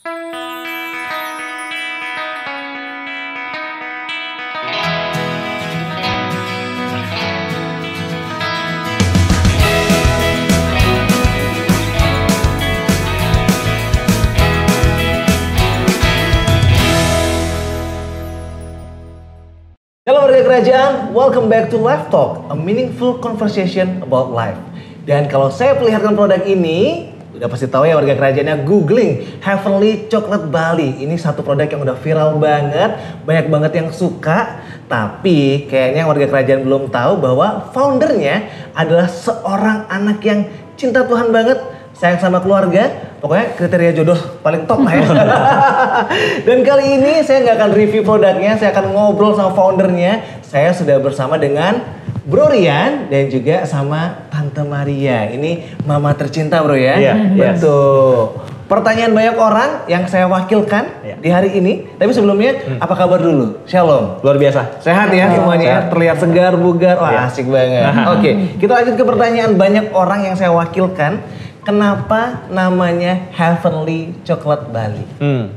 Halo warga kerajaan, welcome back to Life Talk, a meaningful conversation about life. Dan kalau saya perlihatkan produk ini, udah pasti tahu ya warga kerajaannya, googling Heavenly Chocolate Bali. Ini satu produk yang udah viral banget, banyak banget yang suka. Tapi kayaknya warga kerajaan belum tahu bahwa foundernya adalah seorang anak yang cinta Tuhan banget, sayang sama keluarga, pokoknya kriteria jodoh paling top lah ya. Dan kali ini saya nggak akan review produknya, saya akan ngobrol sama foundernya. Saya sudah bersama dengan Bro Rian dan juga sama Tante Maria. Ini mama tercinta bro ya. Iya, betul. Pertanyaan banyak orang yang saya wakilkan di hari ini. Tapi sebelumnya apa kabar dulu? Shalom. Luar biasa. Sehat ya semuanya, terlihat segar, bugar. Wah asik banget. Oke, kita lanjut ke pertanyaan banyak orang yang saya wakilkan. Kenapa namanya Heavenly Chocolate Bali?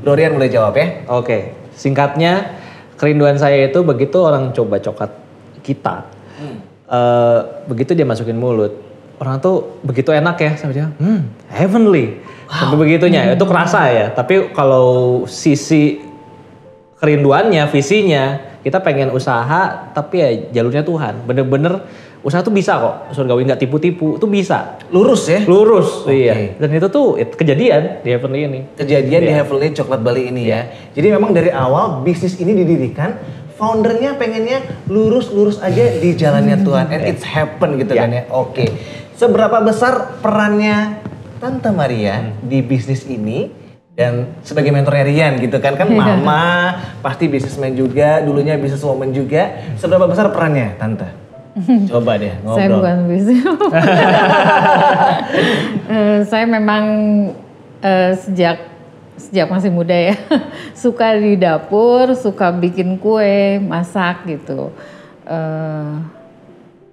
Bro Rian boleh jawab ya? Oke, singkatnya kerinduan saya itu begitu orang coba coklat kita, begitu dia masukin mulut, orang tuh begitu enak ya, sama dia, heavenly, sampai begitunya, itu kerasa ya. Tapi kalau sisi kerinduannya, visinya, kita pengen usaha, tapi ya jalurnya Tuhan, bener-bener. Usaha tuh bisa kok, surgawi nggak tipu-tipu, itu bisa. Lurus ya? Lurus, iya. Dan itu tuh kejadian di Heavenly ini. Kejadian di Heavenly Chocolate Bali ini ya. Jadi memang dari awal bisnis ini didirikan, foundernya pengennya lurus-lurus aja di jalannya Tuhan. And it's happen gitu kan ya. Oke. Seberapa besar perannya Tante Maria di bisnis ini? Dan sebagai mentornya Rian gitu kan, mama pasti businessman juga, dulunya businesswoman juga. Seberapa besar perannya Tante? Coba deh ngobrol. Saya bukan bisnis. Saya memang sejak masih muda ya suka di dapur, suka bikin kue, masak gitu.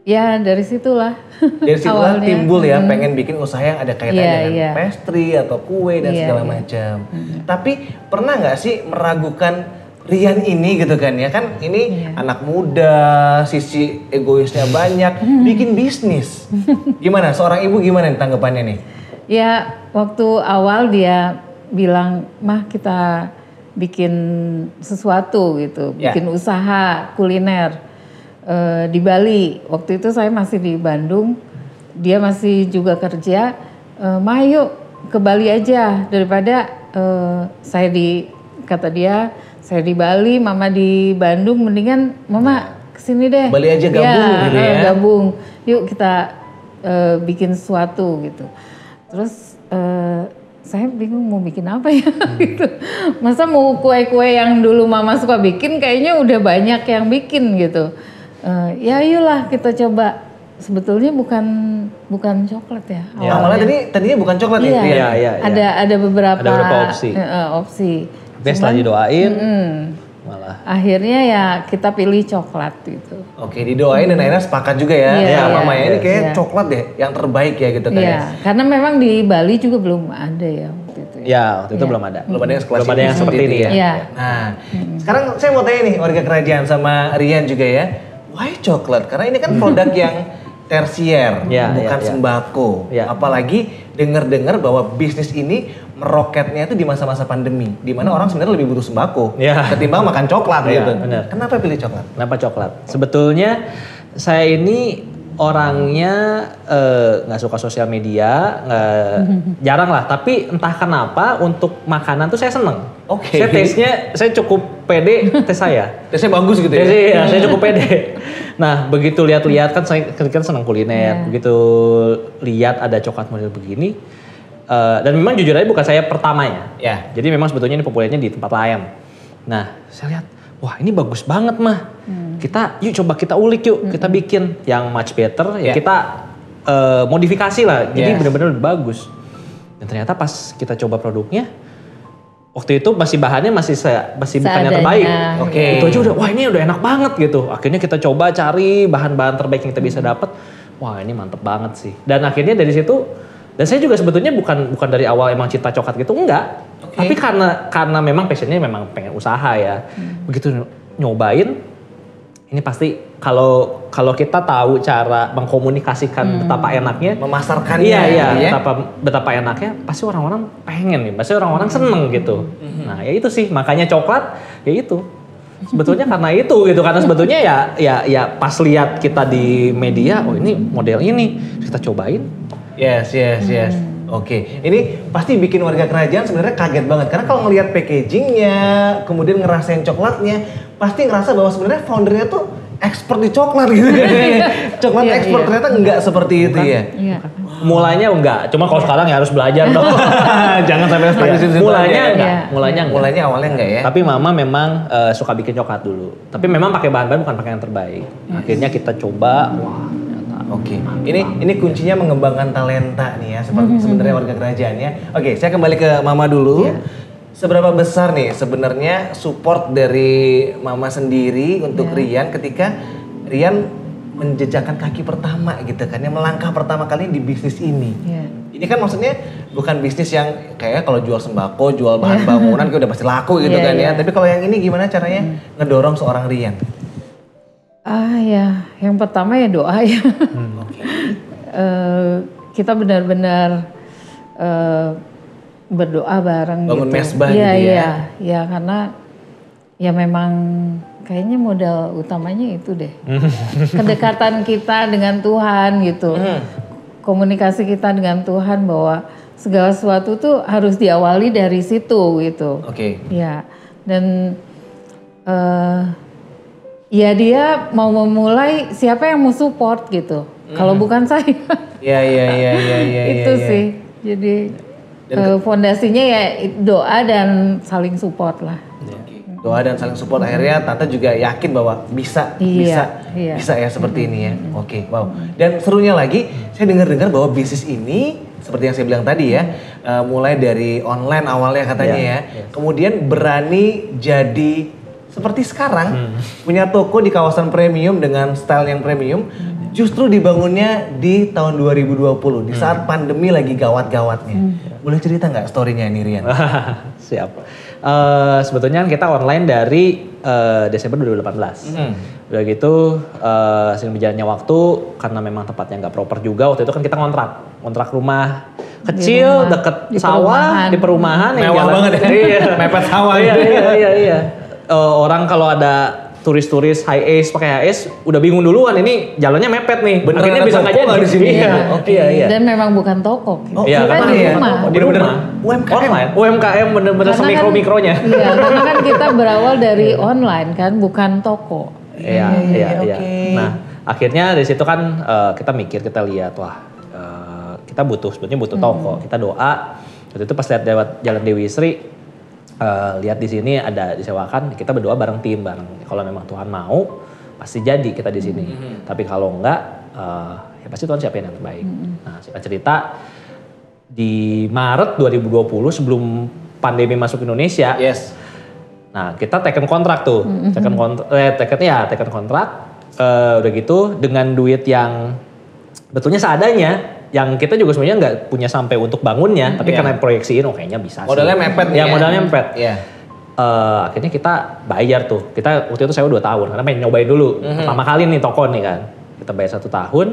Ya dari situlah. Dari situlah timbul ya pengen bikin usaha yang ada kaitannya dengan pastry atau kue dan segala macam. Tapi pernah nggak sih meragukan Rian ini gitu kan ya, kan ini anak muda, sisi egoisnya banyak, bikin bisnis. Gimana, seorang ibu gimana nih tanggapannya nih? Ya waktu awal dia bilang, mah kita bikin sesuatu gitu, bikin usaha kuliner di Bali. Waktu itu saya masih di Bandung, dia masih juga kerja, mah yuk ke Bali aja daripada kata dia, saya di Bali, mama di Bandung, mendingan mama kesini deh. Bali aja gabung gitu ya. Gabung, yuk kita bikin sesuatu gitu. Terus saya bingung mau bikin apa ya gitu. Masa mau kue-kue yang dulu mama suka bikin, kayaknya udah banyak yang bikin gitu. Ya ayolah kita coba. Sebetulnya bukan coklat ya. Awalnya tadinya bukan coklat ya? Iya. Ada beberapa opsi. Best lah didoain, malah. Akhirnya ya kita pilih coklat gitu. Oke, didoain dan akhirnya sepakat juga ya. Mama ya ini kayak coklat deh, yang terbaik ya gitu kan. Iya, karena memang di Bali juga belum ada ya waktu itu. Ya, waktu itu belum ada. Belum ada yang sekelas belum ada yang seperti ini ya. Iya. Nah, sekarang saya mau tanya nih warga kerajaan sama Rian juga ya. Why coklat? Karena ini kan produk yang tersier, bukan sembako. Apalagi dengar-dengar bahwa bisnis ini meroketnya itu di masa-masa pandemi, di mana orang sebenarnya lebih butuh sembako ketimbang makan coklat gitu. Bener. Kenapa pilih coklat? Kenapa coklat? Sebetulnya saya ini orangnya nggak suka sosial media, jarang lah. Tapi entah kenapa untuk makanan tuh saya seneng. Oke. Saya taste-nya saya cukup pede tes saya. Tesnya bagus gitu ya? Iya, saya cukup pede. Nah begitu lihat-lihat kan saya kan senang kuliner. Begitu lihat ada coklat model begini. Dan memang jujur aja bukan saya pertamanya. Jadi memang sebetulnya ini populernya di tempat lain. Nah saya lihat, wah ini bagus banget mah. Yuk coba kita ulik yuk, kita bikin yang much better. Ya kita modifikasi lah, jadi benar-benar lebih bagus. Dan ternyata pas kita coba produknya, waktu itu bahannya masih bukan yang terbaik. Itu aja udah, wah ini udah enak banget gitu. Akhirnya kita coba cari bahan-bahan terbaik yang kita bisa dapat. Wah ini mantep banget sih. Dan akhirnya dari situ Dan saya juga sebetulnya bukan dari awal emang cinta coklat gitu, enggak. Tapi karena memang passionnya memang pengen usaha ya. Begitu nyobain, ini pasti kalau kita tahu cara mengkomunikasikan betapa enaknya, memasarkannya, iya, betapa enaknya, pasti orang-orang pengen nih, pasti orang-orang seneng gitu. Nah ya itu sih, makanya coklat ya itu. Sebetulnya karena itu gitu, karena sebetulnya ya pas lihat kita di media, oh ini model ini, kita cobain. Yes. Oke, ini pasti bikin warga kerajaan sebenarnya kaget banget karena kalau ngelihat packagingnya, kemudian ngerasain coklatnya, pasti ngerasa bahwa sebenarnya foundernya tuh expert di coklat gitu. Coklat expert ternyata enggak seperti itu ya. Iya. Mulainya enggak, cuma kalau sekarang ya harus belajar dong. Jangan sampai stuck di situ. Mulainya enggak, mulainya awalnya enggak ya. Tapi mama memang suka bikin coklat dulu. Tapi memang pakai bahan-bahan bukan pakai yang terbaik. Akhirnya kita coba, wah ternyata. Oke, ini kuncinya mengembangkan talenta nih ya, seperti sebenarnya warga kerajaannya. Oke, saya kembali ke mama dulu. Seberapa besar nih sebenarnya support dari mama sendiri untuk Rian ketika Rian menjejakkan kaki pertama gitu kan, yang melangkah pertama kali di bisnis ini. Ini kan maksudnya bukan bisnis yang kayak kalau jual sembako, jual bahan bangunan kayak udah pasti laku gitu kan ya. Tapi kalau yang ini gimana caranya ngedorong seorang Rian? Yang pertama ya doa ya. Kita benar-benar berdoa bareng bangun gitu. mesbah gitu ya. Iya, karena ya memang kayaknya modal utamanya itu deh. Kedekatan kita dengan Tuhan gitu. Komunikasi kita dengan Tuhan bahwa segala sesuatu tuh harus diawali dari situ gitu. Ya, dan ya dia mau memulai, siapa yang mau support gitu. Kalau bukan saya. Iya. Itu sih. Jadi fondasinya ya doa dan saling support lah. Doa dan saling support, akhirnya tante juga yakin bahwa bisa ya seperti ini ya. Oke, wow. Dan serunya lagi, saya dengar bahwa bisnis ini seperti yang saya bilang tadi ya, mulai dari online awalnya katanya ya, kemudian berani jadi seperti sekarang punya toko di kawasan premium dengan style yang premium. Justru dibangunnya di tahun 2020 di saat pandemi lagi gawat-gawatnya. Boleh cerita nggak story-nya ini Rian? Siap. Sebetulnya kita online dari Desember 2018. Udah gitu sering berjalannya waktu karena memang tempatnya nggak proper juga. Waktu itu kan kita ngontrak rumah kecil deket sawah di perumahan yang mewah jalan, banget ya. Mepet sawah. Iya. Orang kalau ada turis-turis high ace pakai high ace udah bingung duluan, ini jalannya mepet nih. Beneran akhirnya bisa nggak jadi di sini. Iya. Dan memang bukan toko. Iya, kita di rumah. Bener-bener UMKM bener-bener semikro-mikronya. Iya, karena kan kita berawal dari online kan, bukan toko. Iya. Nah, akhirnya dari situ kan kita mikir, kita lihat wah kita sebetulnya butuh toko. Kita doa. Waktu itu pas lihat lewat Jalan Dewi Sri, lihat di sini ada disewakan, kita berdoa bareng tim bareng. Kalau memang Tuhan mau, pasti jadi kita di sini. Tapi kalau enggak, ya pasti Tuhan siapin yang terbaik. Nah, singkat cerita di Maret 2020 sebelum pandemi masuk Indonesia, nah kita teken kontrak tuh, teken kontrak. Udah gitu dengan duit yang betulnya seadanya. Yang kita juga sebenarnya nggak punya sampai untuk bangunnya, tapi karena proyeksiin, kayaknya bisa. Modalnya mepet nih. Ya, modalnya mepet. Akhirnya kita bayar tuh. Kita waktu itu sewa 2 tahun karena pengen nyobain dulu. Pertama kali nih toko nih kan. Kita bayar 1 tahun.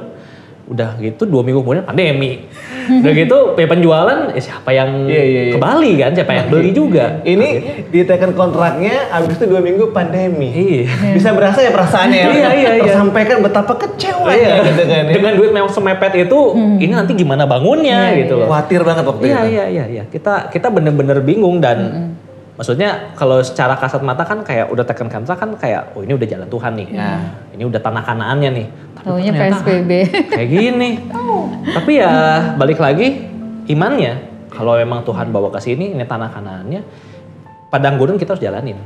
Udah gitu 2 minggu kemudian pandemi. Udah gitu penjualan siapa yang ke Bali kan, siapa yang beli juga. Ini diteken kontraknya, abis itu 2 minggu pandemi. Bisa berasa ya perasaannya. Iya. Tersampaikan betapa kecewanya gitu kan. Dengan duit yang semepet itu, ini nanti gimana bangunnya gitu loh. Khawatir banget waktu itu. Iya. Kita bener-bener bingung dan maksudnya kalau secara kasat mata kan kayak udah teken kontrak kan kayak oh ini udah jalan Tuhan nih. Ini udah tanah Kanaannya nih. Taunya PSBB. Kayak gini. Tapi ya balik lagi imannya. Kalau memang Tuhan bawa ke sini ini tanah Kanaannya, padang gurun kita harus jalanin.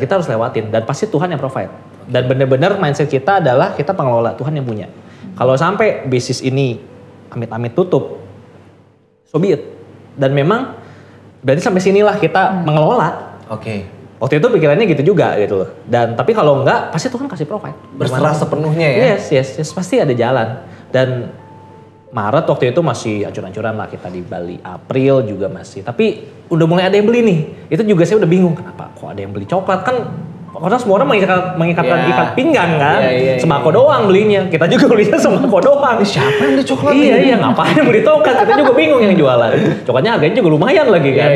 Kita harus lewatin dan pasti Tuhan yang provide. Dan bener-bener mindset kita adalah kita pengelola, Tuhan yang punya. Kalau sampai bisnis ini amit-amit tutup, so be it. Dan memang berarti sampai sinilah kita mengelola. Waktu itu pikirannya gitu juga gitu loh. Dan tapi kalau enggak pasti Tuhan kasih provide. Berserah sepenuhnya ya. Yes, pasti ada jalan. Dan Maret waktu itu masih ancur-ancuran lah kita di Bali. April juga masih. Tapi udah mulai ada yang beli nih. Itu juga saya udah bingung kenapa kok ada yang beli coklat kan. Karena semua orang mengikatkan ikat pinggang kan. Sembako doang belinya. Kita juga belinya sembako doang. Siapa yang beli coklat? Iya ngapain beli coklat? Kita juga bingung yang jualan. Coklatnya harganya juga lumayan lagi kan.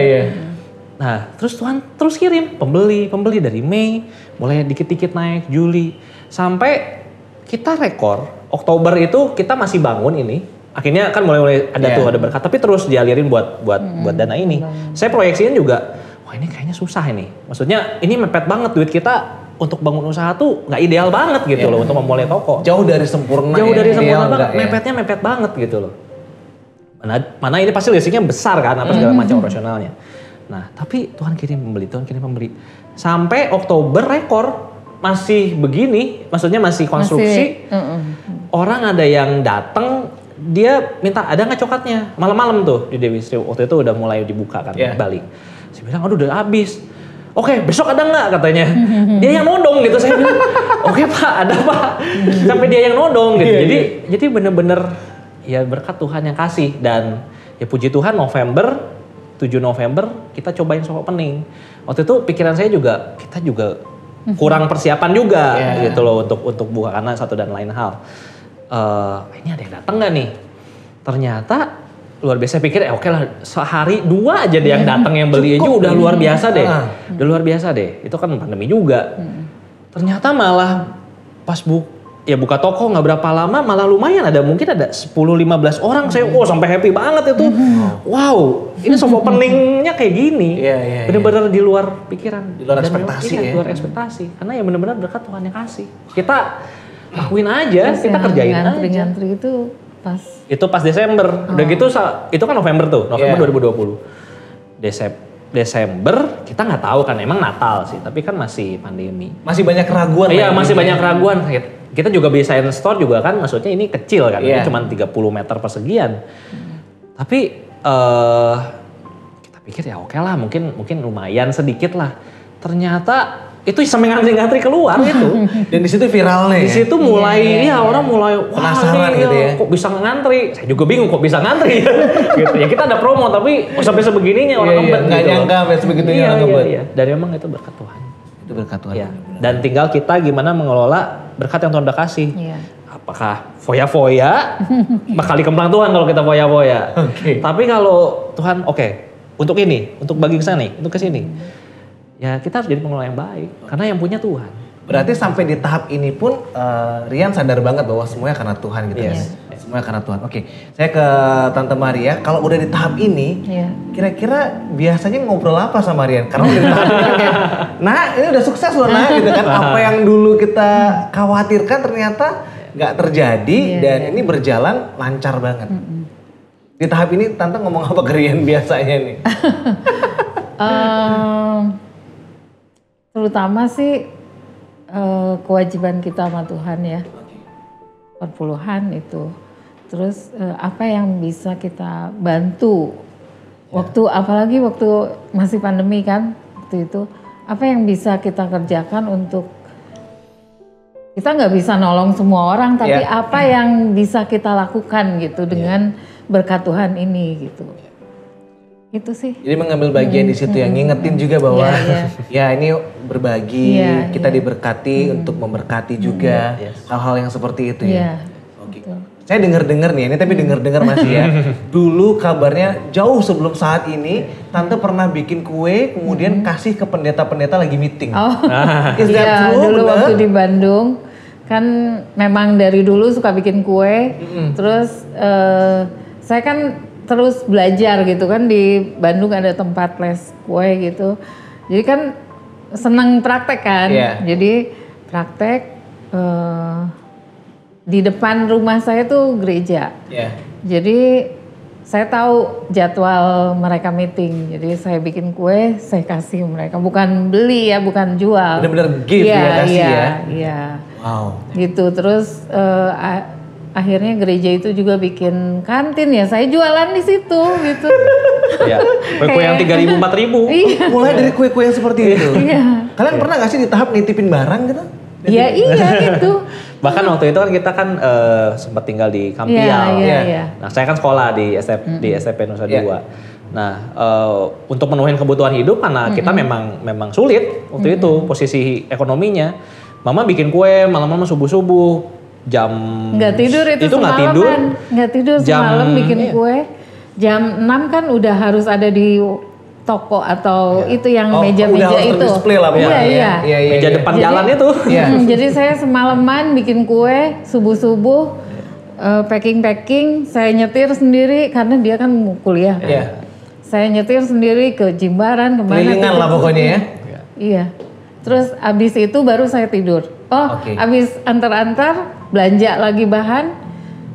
Nah terus Tuhan terus kirim pembeli dari Mei. Mulai dikit-dikit naik Juli. Sampai kita rekor Oktober itu kita masih bangun ini. Akhirnya kan mulai ada tuh ada berkat, tapi terus dialirin buat dana ini. Saya proyeksinya juga, wah ini kayaknya susah ini. Maksudnya ini mepet banget duit kita untuk bangun usaha tuh nggak ideal banget gitu loh untuk memulai toko. Jauh dari sempurna. Jauh dari sempurna banget, mepetnya mepet banget gitu loh. Mana ini pasti listriknya besar kan, apa segala macam operasionalnya. Nah tapi Tuhan kirim pembeli. Sampai Oktober rekor masih begini, maksudnya masih konstruksi. Orang ada yang datang. Dia minta ada nggak coklatnya malam-malam tuh di Dewi Sri waktu itu udah mulai dibuka kan Bali. Saya bilang aduh udah habis. Oke besok ada nggak katanya. Dia yang nodong gitu saya bilang. Oke Pak ada Pak. Sampai dia yang nodong gitu. Jadi bener-bener ya berkat Tuhan yang kasih dan ya puji Tuhan 7 November kita cobain Sop Opening. Waktu itu pikiran saya juga kita juga kurang persiapan juga gitu loh untuk buka karena satu dan lain hal. Ini ada yang datang nggak nih? Ternyata luar biasa. Pikir oke lah sehari 2 aja deh yang datang yang beli aja udah luar biasa deh. Udah luar biasa deh. Itu kan pandemi juga. Ternyata malah pas buka toko nggak berapa lama malah lumayan ada mungkin ada 10-15 orang saya sampai happy banget itu. Wow, ini soft openingnya kayak gini. Bener-bener di luar pikiran. Di luar ekspektasi Di luar ekspektasi. Karena ya bener-bener berkat Tuhan yang kasih. Kita lakuin aja, terus kita kerjain ngantri itu pas Desember. Udah gitu itu kan November 2020. Desember kita nggak tahu kan emang Natal sih, tapi kan masih pandemi. Masih banyak keraguan. Iya, masih banyak keraguan. Kita juga bisa store juga kan, maksudnya ini kecil kan, ini cuma 30 meter persegian. Tapi kita pikir ya oke lah, mungkin lumayan sedikit lah. Ternyata itu sampai ngantri-ngantri keluar itu. Dan di situ viral nih. Di situ mulai orang mulai penasaran gitu ya. Kok bisa ngantri? Saya juga bingung kok bisa ngantri. Gitu. Ya kita ada promo tapi sampai sebegininya orang ngebet gitu. Enggak nyangka sampai sebegitunya orang ngebet. Iya. Dan memang itu berkat Tuhan. Itu berkat Tuhan. Iya. Dan tinggal kita gimana mengelola berkat yang Tuhan udah kasih. Iya. Apakah foya-foya? Bakal dikembang Tuhan kalau kita foya-foya. Tapi kalau Tuhan untuk ini, untuk bagi ke sana nih, untuk ke sini. Ya kita harus jadi pengelola yang baik karena yang punya Tuhan. Berarti sampai di tahap ini pun Rian sadar banget bahwa semuanya karena Tuhan gitu ya. Semuanya karena Tuhan. Saya ke Tante Maria. Kalau udah di tahap ini, kira-kira biasanya ngobrol apa sama Rian? Karena udah di tahap ini kan kayak, nah ini udah sukses loh nah gitu kan. Apa yang dulu kita khawatirkan ternyata nggak terjadi dan ini berjalan lancar banget. Di tahap ini Tante ngomong apa ke Rian biasanya nih? Terutama sih kewajiban kita sama Tuhan ya, perpuluhan itu. Terus apa yang bisa kita bantu apalagi waktu masih pandemi kan waktu itu, apa yang bisa kita kerjakan untuk kita nggak bisa nolong semua orang, tapi apa yang bisa kita lakukan gitu dengan berkat Tuhan ini gitu. Itu sih. Jadi mengambil bagian di situ yang ngingetin juga bahwa ya ini berbagi, kita diberkati untuk memberkati juga hal-hal yang seperti itu ya. Saya dengar-dengar nih, ini tapi dengar-dengar masih ya. Dulu kabarnya jauh sebelum saat ini, Tante pernah bikin kue kemudian kasih ke pendeta-pendeta lagi meeting. Is that true? Dulu waktu di Bandung kan memang dari dulu suka bikin kue. Terus saya kan terus belajar gitu kan, di Bandung ada tempat les kue gitu. Jadi kan senang praktek kan. Jadi praktek di depan rumah saya tuh gereja. Jadi saya tahu jadwal mereka meeting. Jadi saya bikin kue, saya kasih mereka. Bukan beli ya, bukan jual. Bener-bener gift kasih ya. Iya. Wow. Gitu, terus akhirnya gereja itu juga bikin kantin ya, saya jualan di situ gitu. Iya, kue-kue yang 3.000, 4.000. Mulai dari kue-kue yang seperti itu. Kalian pernah gak sih di tahap nitipin barang gitu? Iya itu. Bahkan waktu itu kan kita kan sempat tinggal di Kampial. Iya. Nah saya kan sekolah di SMP Nusa Dua. Nah untuk menuhin kebutuhan hidup karena kita memang sulit waktu itu posisi ekonominya. Mama bikin kue malam-malam subuh-subuh jam nggak tidur itu semalaman. Nggak tidur semalam bikin kue. Jam 6 kan udah harus ada di toko atau itu yang meja-meja itu. Display lah, iya. Meja depan jalan itu. Jadi saya semalaman bikin kue subuh-subuh, packing, saya nyetir sendiri karena dia kan mau kuliah. Saya nyetir sendiri ke Jimbaran kemana. Kelilingan lah pokoknya ya. Iya. Terus abis itu baru saya tidur. Abis antar-antar belanja lagi bahan,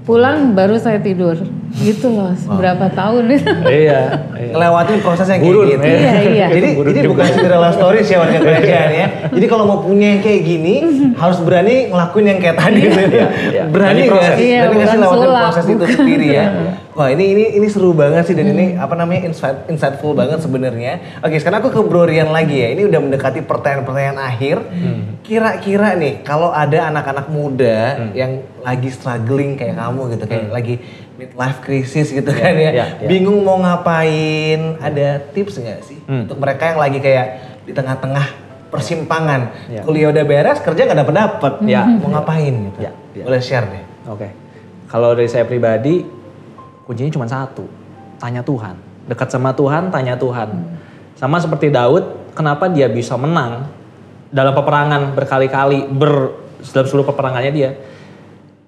pulang baru saya tidur. Gitu loh, berapa tahun itu. Iya. Ngelewatin proses yang kayak gitu. Iya. Jadi ini bukan Cinderella stories ya warga kerajaan ya. Jadi kalau mau punya yang kayak gini harus berani ngelakuin yang kayak tadi. Berani nggak? Berani nggak sih lewatin proses itu sendiri ya. Wah ini seru banget sih dan ini apa namanya insightful banget sebenarnya. Oke, sekarang aku ke Bro Rian lagi ya. Ini udah mendekati pertanyaan-pertanyaan akhir. Kira-kira nih kalau ada anak-anak muda yang lagi struggling kayak kamu gitu, kayak lagi midlife crisis gitu kan ya. Bingung mau ngapain, ada tips nggak sih untuk mereka yang lagi kayak di tengah-tengah persimpangan, kuliah udah beres, kerja nggak dapet, mau ngapain gitu? Boleh share deh. Oke. Kalau dari saya pribadi, kuncinya cuma satu, tanya Tuhan. Dekat sama Tuhan, tanya Tuhan. Sama seperti Daud, kenapa dia bisa menang dalam peperangan berkali-kali, dalam seluruh peperangannya dia.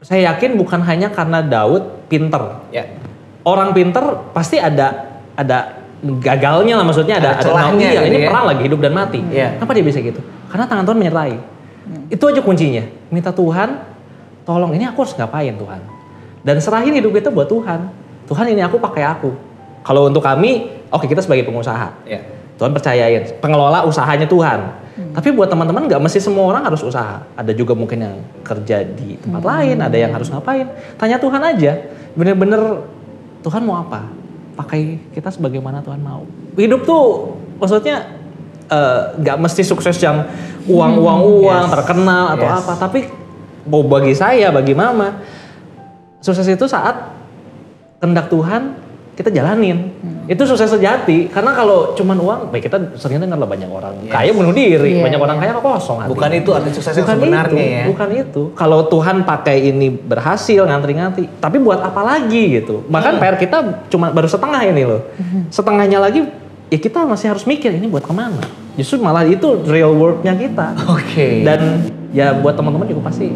Saya yakin bukan hanya karena Daud pinter. Orang pinter pasti ada gagalnya lah, maksudnya ada celahnya. Ini perang lagi hidup dan mati. Kenapa dia bisa gitu? Karena tangan Tuhan menyertai. Itu aja kuncinya. Minta Tuhan, tolong ini aku harus ngapain Tuhan. Dan serahin hidup kita buat Tuhan. Tuhan ini aku pakai aku. Kalau untuk kami, kita sebagai pengusaha. Tuhan percayain, pengelola usahanya Tuhan. Tapi buat teman-teman nggak mesti semua orang harus usaha. Ada juga mungkin yang kerja di tempat lain, ada yang harus ngapain. Tanya Tuhan aja, bener-bener Tuhan mau apa? Pakai kita sebagaimana Tuhan mau. Hidup tuh maksudnya nggak mesti sukses yang uang, terkenal atau apa. Tapi bagi saya, bagi mama, sukses itu saat kehendak Tuhan kita jalanin. Itu sukses sejati. Karena kalau cuman uang, baik kita sering dengar lah banyak orang kaya bunuh diri, banyak orang kaya kosong hati. Bukan itu arti sukses yang sebenarnya ya. Bukan itu. Kalau Tuhan pakai ini berhasil ngantri-ngantri, tapi buat apa lagi gitu. Bahkan PR kita cuma baru setengah ini loh. Setengahnya lagi ya kita masih harus mikir ini buat kemana. Justru malah itu real work-nya kita. Dan ya buat teman-teman juga pasti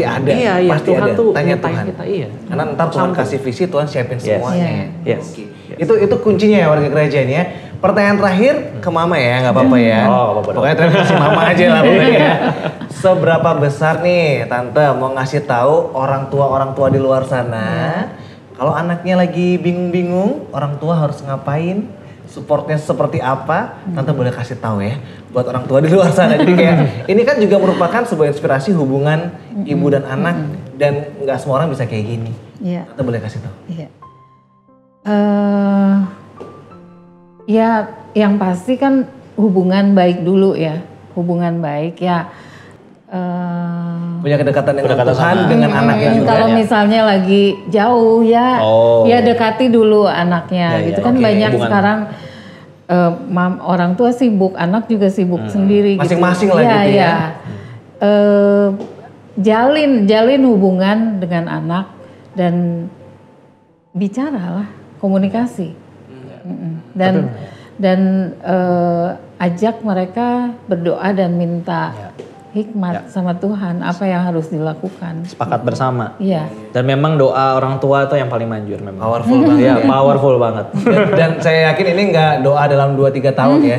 ada. Pasti Tuhan ada. Tuh Tanya Tuhan. Kita, Karena ntar Tuhan kasih visi, Tuhan siapin semuanya. Yes. Itu kuncinya ya warga kerajaan ya. Pertanyaan terakhir ke Mama ya, nggak apa-apa ya. Pokoknya terima kasih Mama aja lah pokoknya ya. Seberapa besar nih Tante mau ngasih tahu orang tua di luar sana, kalau anaknya lagi bingung-bingung, orang tua harus ngapain? Supportnya seperti apa, Tante boleh kasih tahu ya buat orang tua di luar sana. Jadi kayak ini kan juga merupakan sebuah inspirasi hubungan ibu dan anak dan nggak semua orang bisa kayak gini. Tante boleh kasih tahu. Ya yang pasti kan hubungan baik dulu ya, hubungan baik ya. Punya kedekatan dengan Tuhan dengan anaknya juga. Kalau misalnya lagi jauh ya, ya dekati dulu anaknya gitu kan. Banyak hubungan. Sekarang orang tua sibuk, anak juga sibuk sendiri. Masing-masing gitu. lah gitu ya. Jalin hubungan dengan anak dan bicaralah, komunikasi. Dan ajak mereka berdoa dan minta hikmat sama Tuhan apa yang harus dilakukan. Sepakat bersama. Iya. Dan memang doa orang tua itu yang paling manjur memang. Powerful banget. Iya, powerful banget. Dan saya yakin ini nggak doa dalam 2-3 tahun ya.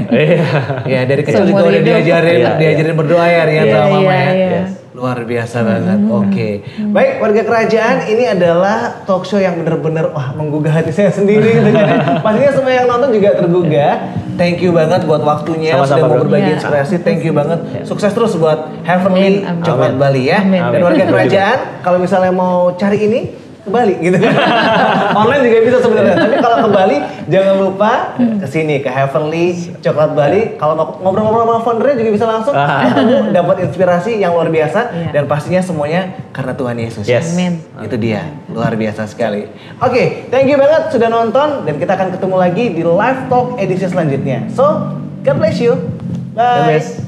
Iya, dari kecil juga udah diajarin berdoa ya Rian sama Mama ya. Luar biasa banget. Oke. Baik, warga kerajaan, ini adalah talk show yang benar-benar menggugah hati saya sendiri gitu kan. Pastinya semua yang nonton juga tergugah. Thank you banget buat waktunya sudah mau berbagi inspirasi. Thank you banget. Sukses terus buat Heavenly Coklat Bali ya. Dan warga kerajaan, kalau misalnya mau cari ini ke Bali gitu. Online juga bisa sebenarnya. Tapi kalau ke Bali jangan lupa ke sini ke Heavenly Coklat Bali. Kalau mau ngobrol-ngobrol sama foundernya juga bisa langsung ketemu, dapat inspirasi yang luar biasa dan pastinya semuanya karena Tuhan Yesus. Yes. Amin. Itu dia, luar biasa sekali. Oke, thank you banget sudah nonton dan kita akan ketemu lagi di Live Talk edisi selanjutnya. So, God bless you. Bye. God bless.